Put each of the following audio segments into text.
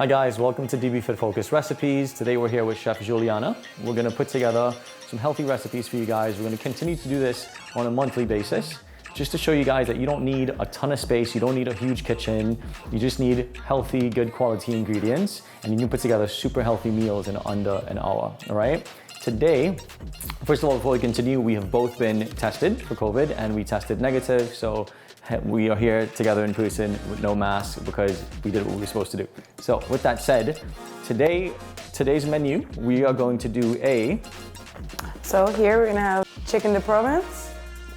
Hi guys, welcome to DBFitFocused Recipes. Today we're here with Chef Giulianna. We're gonna put together some healthy recipes for you guys. We're gonna continue to do this on a monthly basis, just to show you guys that you don't need a ton of space, you don't need a huge kitchen, you just need healthy, good quality ingredients, and you can put together super healthy meals in under an hour, all right? Today, first of all, before we continue, we have both been tested for COVID and we tested negative, so we are here together in person with no mask because we did what we were supposed to do. So with that said, today's menu, we are going to do So here we're gonna have chicken de Provence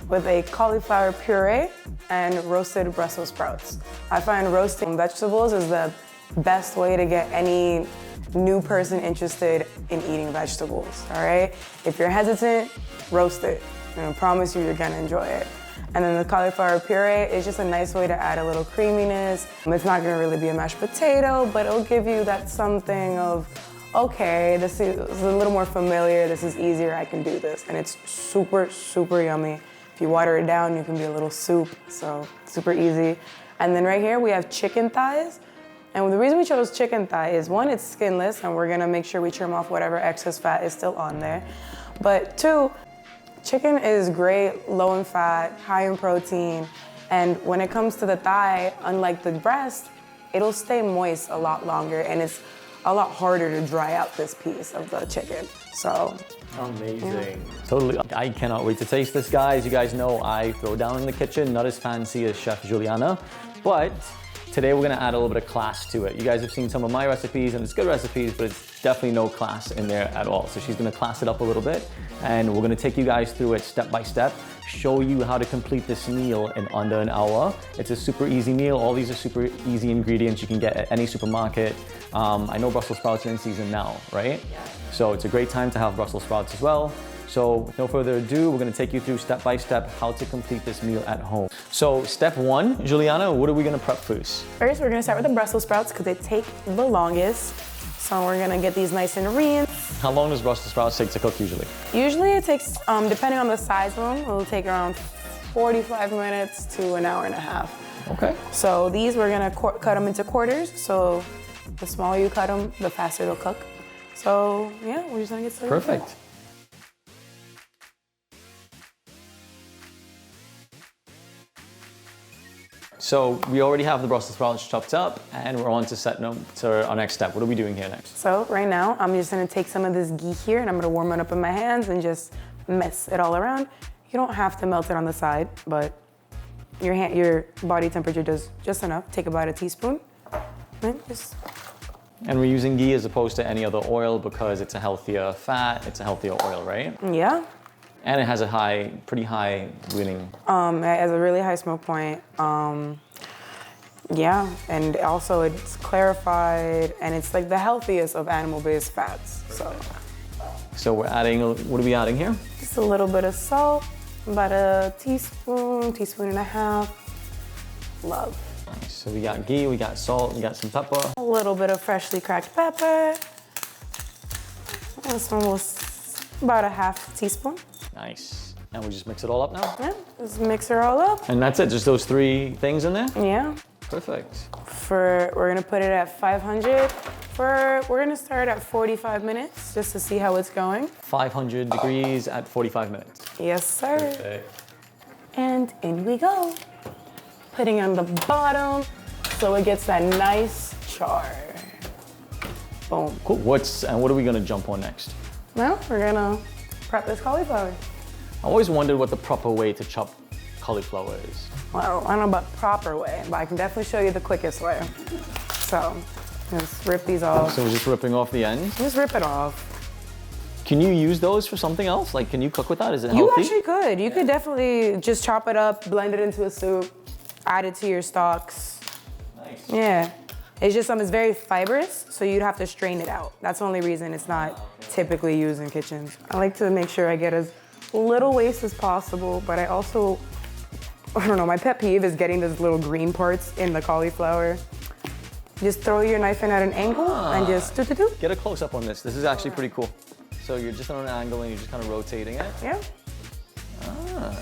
with a cauliflower puree and roasted Brussels sprouts. I find roasting vegetables is the best way to get any new person interested in eating vegetables, all right? If you're hesitant, roast it, and I promise you you're gonna enjoy it. And then the cauliflower puree is just a nice way to add a little creaminess. It's not gonna really be a mashed potato, but it'll give you that something of, okay, this is a little more familiar, this is easier, I can do this. And it's super, super yummy. If you water it down, you can be a little soup, so super easy. And then right here, we have chicken thighs. And the reason we chose chicken thigh is one, it's skinless, and we're gonna make sure we trim off whatever excess fat is still on there. But two, chicken is great, low in fat, high in protein, and when it comes to the thigh, unlike the breast, it'll stay moist a lot longer, and it's a lot harder to dry out this piece of the chicken, so. Amazing. Yeah. Totally. I cannot wait to taste this, guys. You guys know I throw down in the kitchen, not as fancy as Chef Giulianna, but today we're gonna add a little bit of class to it. You guys have seen some of my recipes and it's good recipes, but it's definitely no class in there at all. So she's gonna class it up a little bit and we're gonna take you guys through it step by step, show you how to complete this meal in under an hour. It's a super easy meal. All these are super easy ingredients you can get at any supermarket. I know Brussels sprouts are in season now, right? Yeah. So it's a great time to have Brussels sprouts as well. So with no further ado, we're gonna take you through step by step how to complete this meal at home. So step one, Giulianna, what are we gonna prep first? First, we're gonna start with the Brussels sprouts because they take the longest. So we're gonna get these nice and rinsed. How long does Brussels sprouts take to cook usually? Usually it takes, depending on the size of them, it'll take around 45 minutes to an hour and a half. Okay. So these, we're gonna cut them into quarters. So the smaller you cut them, the faster they'll cook. So yeah, we're just gonna get started. Perfect. So we already have the Brussels sprouts chopped up and we're on to setting up to our next step. What are we doing here next? So right now, I'm just gonna take some of this ghee here and I'm gonna warm it up in my hands and just mess it all around. You don't have to melt it on the side, but your body temperature does just enough. Take about a teaspoon and just. And we're using ghee as opposed to any other oil because it's a healthier fat, it's a healthier oil, right? Yeah. And it has a pretty high winning. It has a really high smoke point. Yeah, and also it's clarified and it's like the healthiest of animal-based fats, so. So we're adding, what are we adding here? Just a little bit of salt, about a teaspoon and a half. Love. Nice. So we got ghee, we got salt, we got some pepper. A little bit of freshly cracked pepper. It's almost about a half teaspoon. Nice. And we just mix it all up now? Yeah, just mix it all up. And that's it, just those three things in there? Yeah. Perfect. We're gonna put it at 500. We're gonna start at 45 minutes just to see how it's going. 500 degrees at 45 minutes. Yes, sir. Perfect. And in we go. Putting on the bottom so it gets that nice char. Boom. Cool. What are we gonna jump on next? Now we're gonna prep this cauliflower. I always wondered what the proper way to chop cauliflower is. Well, I don't know about proper way, but I can definitely show you the quickest way. So, just rip these off. So we're just ripping off the end? Just rip it off. Can you use those for something else? Like, can you cook with that? Is it healthy? You actually could. You could definitely just chop it up, blend it into a soup, add it to your stocks. Nice. Yeah. It's just it's very fibrous, so you'd have to strain it out. That's the only reason it's not typically used in kitchens. I like to make sure I get as little waste as possible, but I also, I don't know, my pet peeve is getting those little green parts in the cauliflower. Just throw your knife in at an angle and just do. Get a close up on this. This is actually pretty cool. So you're just on an angle and you're just kind of rotating it. Yeah. Ah.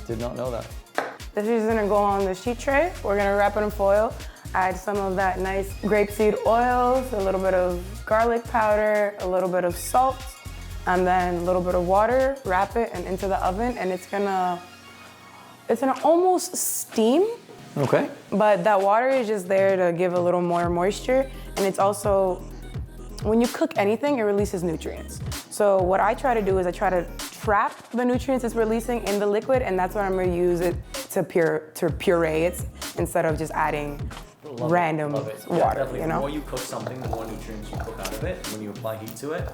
Did not know that. This is gonna go on the sheet tray. We're gonna wrap it in foil. Add some of that nice grapeseed oil, a little bit of garlic powder, a little bit of salt, and then a little bit of water. Wrap it and into the oven, and it's gonna almost steam. Okay. But that water is just there to give a little more moisture, and it's also, when you cook anything, it releases nutrients. So what I try to do is I try to trap the nutrients it's releasing in the liquid, and that's what I'm gonna use it to puree it instead of just adding random water, The more you cook something, the more nutrients you cook out of it when you apply heat to it.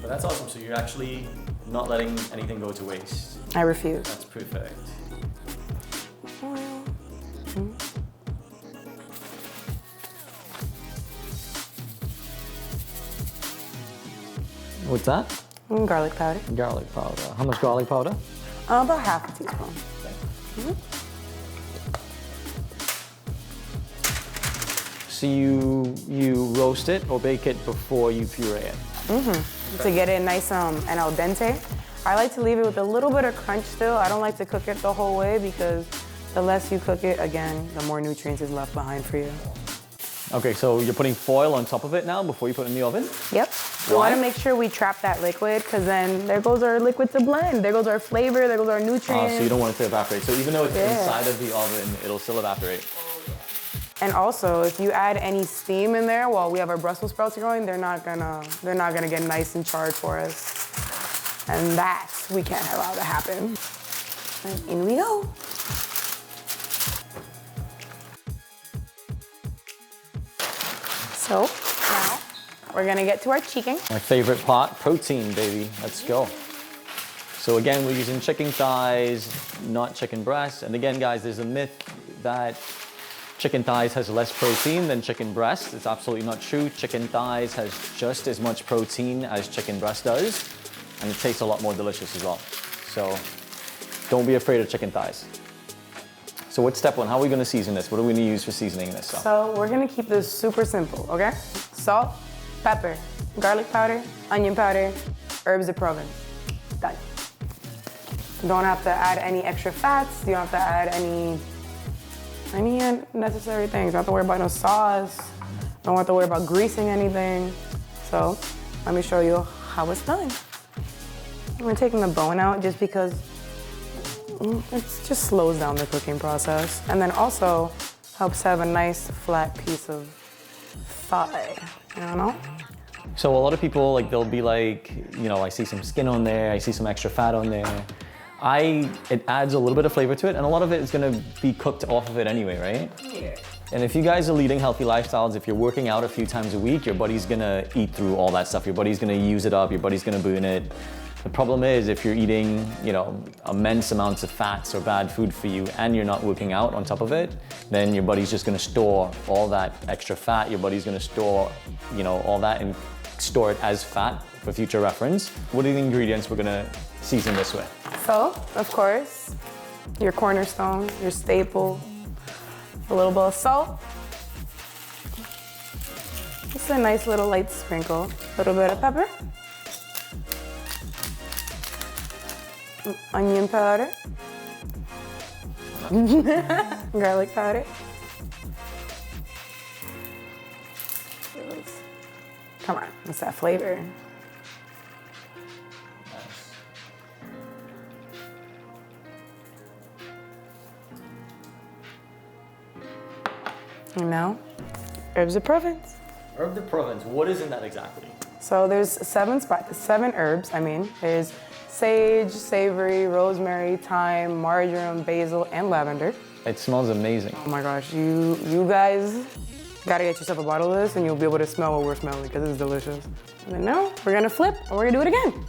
But that's awesome. So you're actually not letting anything go to waste. I refuse. That's perfect. What's that? Garlic powder. Garlic powder. How much garlic powder? About half a teaspoon. So you roast it or bake it before you puree it? To get it nice and al dente. I like to leave it with a little bit of crunch still. I don't like to cook it the whole way because the less you cook it, again, the more nutrients is left behind for you. Okay, so you're putting foil on top of it now before you put it in the oven? Yep. We want to make sure we trap that liquid because then there goes our liquid to blend. There goes our flavor, there goes our nutrients. So you don't want it to evaporate. So even though it's inside of the oven, it'll still evaporate. And also, if you add any steam in there while we have our Brussels sprouts going, they're not gonna get nice and charred for us. And that we can't allow to happen. And in we go. So now we're gonna get to our chicken. My favorite part, protein, baby. Let's go. So again, we're using chicken thighs, not chicken breasts. And again, guys, there's a myth that chicken thighs has less protein than chicken breast. It's absolutely not true. Chicken thighs has just as much protein as chicken breast does, and it tastes a lot more delicious as well. So don't be afraid of chicken thighs. So what's step one? How are we gonna season this? What are we gonna use for seasoning this? So we're gonna keep this super simple, okay? Salt, pepper, garlic powder, onion powder, herbs de Provence. Done. You don't have to add any extra fats. You don't have to add any unnecessary things. Don't have to worry about no sauce. Don't have to worry about greasing anything. So let me show you how it's done. We're taking the bone out just because it just slows down the cooking process. And then also helps have a nice flat piece of thigh, you know? So a lot of people, they'll be like, I see some skin on there, I see some extra fat on there. It adds a little bit of flavor to it, and a lot of it is gonna be cooked off of it anyway, right? Yeah. And if you guys are leading healthy lifestyles, if you're working out a few times a week, your body's gonna eat through all that stuff. Your body's gonna use it up, your body's gonna burn it. The problem is if you're eating, immense amounts of fats or bad food for you and you're not working out on top of it, then your body's just gonna store all that extra fat. Your body's gonna store, all that and store it as fat for future reference. What are the ingredients we're gonna season this with? So, of course, your cornerstone, your staple, a little bit of salt. Just a nice little light sprinkle. A little bit of pepper. Onion powder. Garlic powder. Come on, what's that flavor? And now, herbs de Provence. Herb de Provence, what is in that exactly? So there's seven herbs, There's sage, savory, rosemary, thyme, marjoram, basil, and lavender. It smells amazing. Oh my gosh, you guys gotta get yourself a bottle of this and you'll be able to smell what we're smelling because it's delicious. And then now we're gonna flip and we're gonna do it again.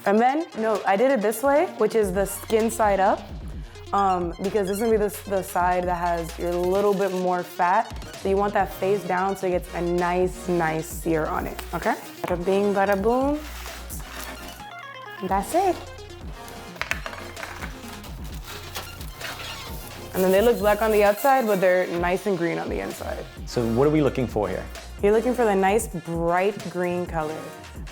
And then, no, I did it this way, which is the skin side up, because this is gonna be the side that has your little bit more fat. So you want that face down so it gets a nice sear on it, okay? Bada bing, bada boom. And that's it. And then they look black on the outside, but they're nice and green on the inside. So what are we looking for here? You're looking for the nice bright green color.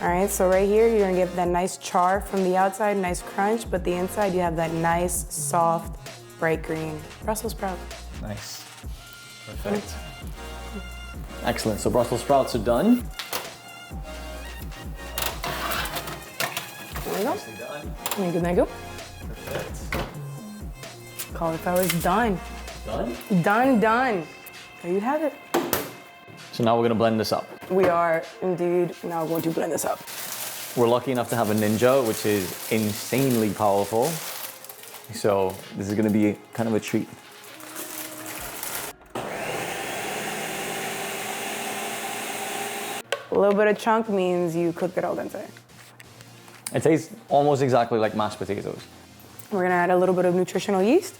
All right, so right here, you're gonna get that nice char from the outside, nice crunch, but the inside you have that nice, soft, bright green Brussels sprout. Nice. Perfect. Excellent, so Brussels sprouts are done. There we go. Thank you, thank you. Perfect. Cauliflower is done. Done? Done, done. There you have it. So now we're gonna blend this up. We are indeed now going to blend this up. We're lucky enough to have a Ninja, which is insanely powerful. So this is gonna be kind of a treat. A little bit of chunk means you cooked it al dente. It tastes almost exactly like mashed potatoes. We're gonna add a little bit of nutritional yeast.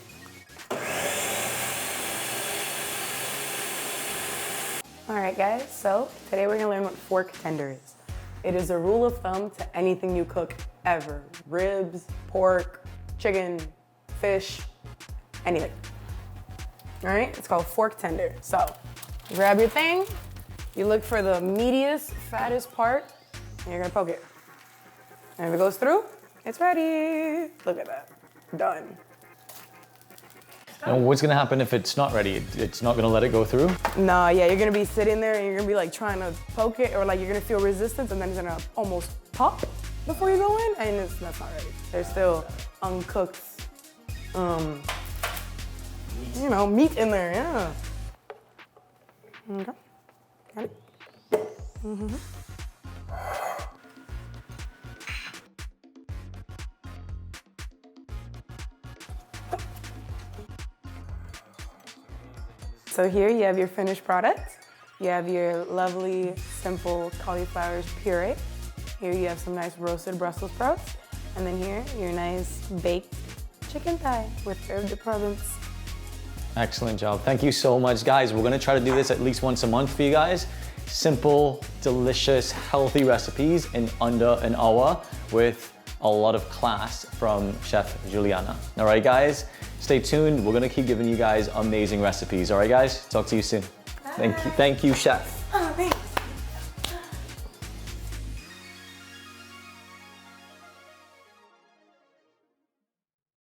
All right, guys, so today we're gonna learn what fork tender is. It is a rule of thumb to anything you cook ever. Ribs, pork, chicken, fish, anything. All right, it's called fork tender. So you grab your thing, you look for the meatiest, fattest part, and you're gonna poke it. And if it goes through, it's ready. Look at that, done. And what's gonna happen if it's not ready? It's not gonna let it go through? No, yeah, you're gonna be sitting there and you're gonna be like trying to poke it, or like you're gonna feel resistance and then it's gonna almost pop before you go in, and that's not ready. There's still uncooked, you know, meat in there, yeah. Okay, got it. So here you have your finished product. You have your lovely, simple cauliflower puree. Here you have some nice roasted Brussels sprouts. And then here, your nice baked chicken thigh with herb de Provence. Excellent job. Thank you so much, guys. We're gonna try to do this at least once a month for you guys. Simple, delicious, healthy recipes in under an hour with a lot of class from Chef Giulianna. All right, guys, stay tuned. We're gonna keep giving you guys amazing recipes. All right, guys, talk to you soon. Thank you, Chef. Oh, thanks.